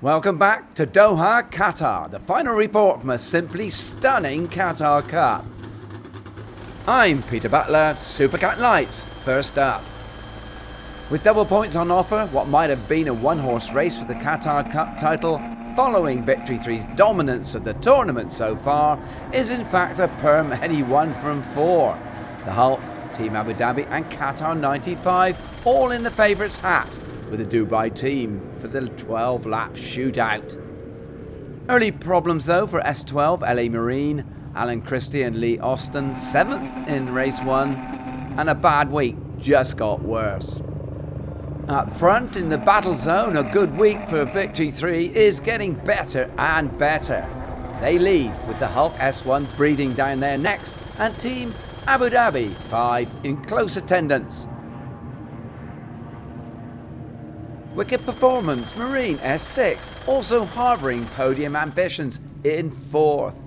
Welcome back to Doha, Qatar, the final report from a simply stunning Qatar Cup. I'm Peter Butler, Supercat Lights, first up. With double points on offer, what might have been a one-horse race for the Qatar Cup title, following Victory 3's dominance of the tournament so far, is in fact a perm any one from four. The Hulk, Team Abu Dhabi and Qatar 95 all in the favourites' hat, with the Dubai team for the 12-lap shootout. Early problems though for S12, LA Marine, Alan Christie and Lee Austin, 7th in race 1, and a bad week just got worse. Up front in the battle zone, a good week for Victory 3 is getting better and better. They lead with the Hulk S1 breathing down their necks and Team Abu Dhabi 5 in close attendance. Wicked performance, Marine S6, also harbouring podium ambitions in 4th.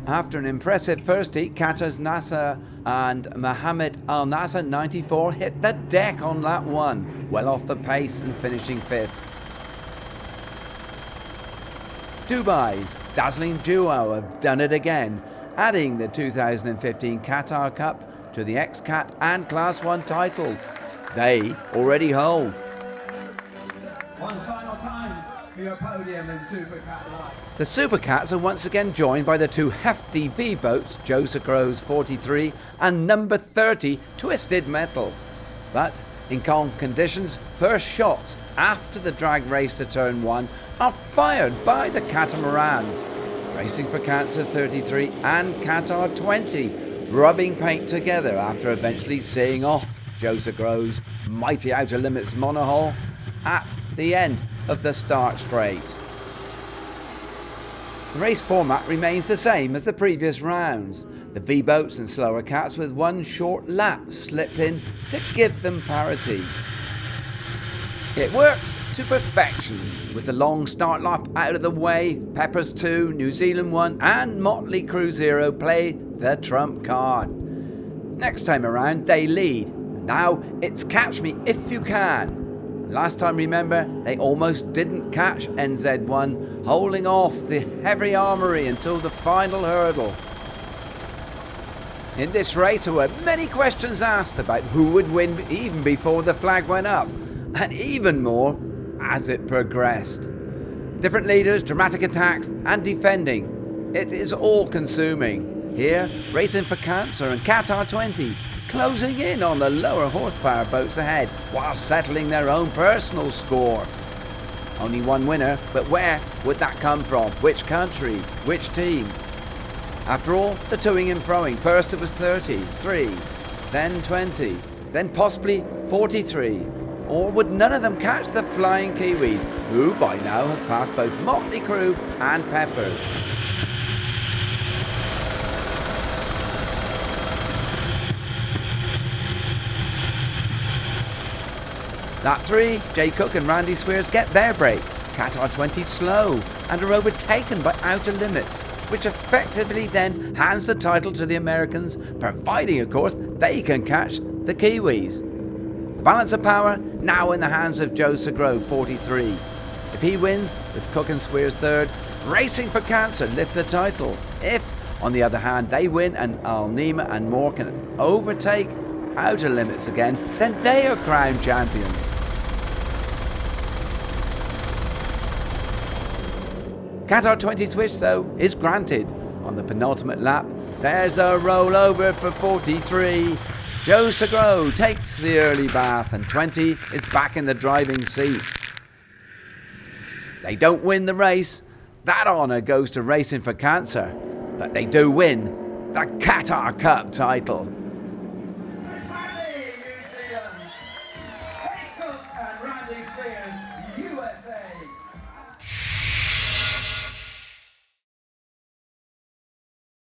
After an impressive first heat, Qatar's Nasser and Mohammed Al Nasser 94 hit the deck on lap 1, well off the pace and finishing 5th. Dubai's dazzling duo have done it again, adding the 2015 Qatar Cup to the X-Cat and Class 1 titles they already hold. One final time for your podium in Supercat Light. The Supercats are once again joined by the two hefty V-boats, Joe Sucro's 43 and number 30 Twisted Metal. But in calm conditions, first shots after the drag race to turn 1 are fired by the Catamarans. Racing for Cancer 33 and Qatar 20, rubbing paint together after eventually seeing off Joe Sucro's mighty outer limits monohull at the end of the start straight. The race format remains the same as the previous rounds. The V-boats and slower cats with one short lap slipped in to give them parity. It works to perfection, with the long start lap out of the way. Peppers 2, New Zealand 1 and Motley Crue 0 play the trump card. Next time around they lead. Now it's catch me if you can. Last time, remember, they almost didn't catch NZ1, holding off the heavy armoury until the final hurdle. In this race, there were many questions asked about who would win even before the flag went up, and even more as it progressed. Different leaders, dramatic attacks, and defending. It is all-consuming. Here, racing for Cancer and Qatar 20, closing in on the lower horsepower boats ahead while settling their own personal score. Only one winner, but where would that come from? Which country? Which team? After all, the toing and froing. First it was 33, then 20, then possibly 43. Or would none of them catch the Flying Kiwis, who by now have passed both Motley Crue and Peppers? Lap 3, Jay Cook and Randy Swears get their break. Qatar 20 slow and are overtaken by Outer Limits, which effectively then hands the title to the Americans, providing of course they can catch the Kiwis. The balance of power now in the hands of Joe Sucro 43. If he wins, with Cook and Swears third, Racing for Cancer lift the title. If, on the other hand, they win and Al Nima and Moore can overtake Outer Limits again, then they are crowned champions. Qatar 20 switch though is granted. On the penultimate lap, there's a rollover for 43. Joe Sucro takes the early bath and 20 is back in the driving seat. They don't win the race. That honour goes to Racing for Cancer, but they do win the Qatar Cup title.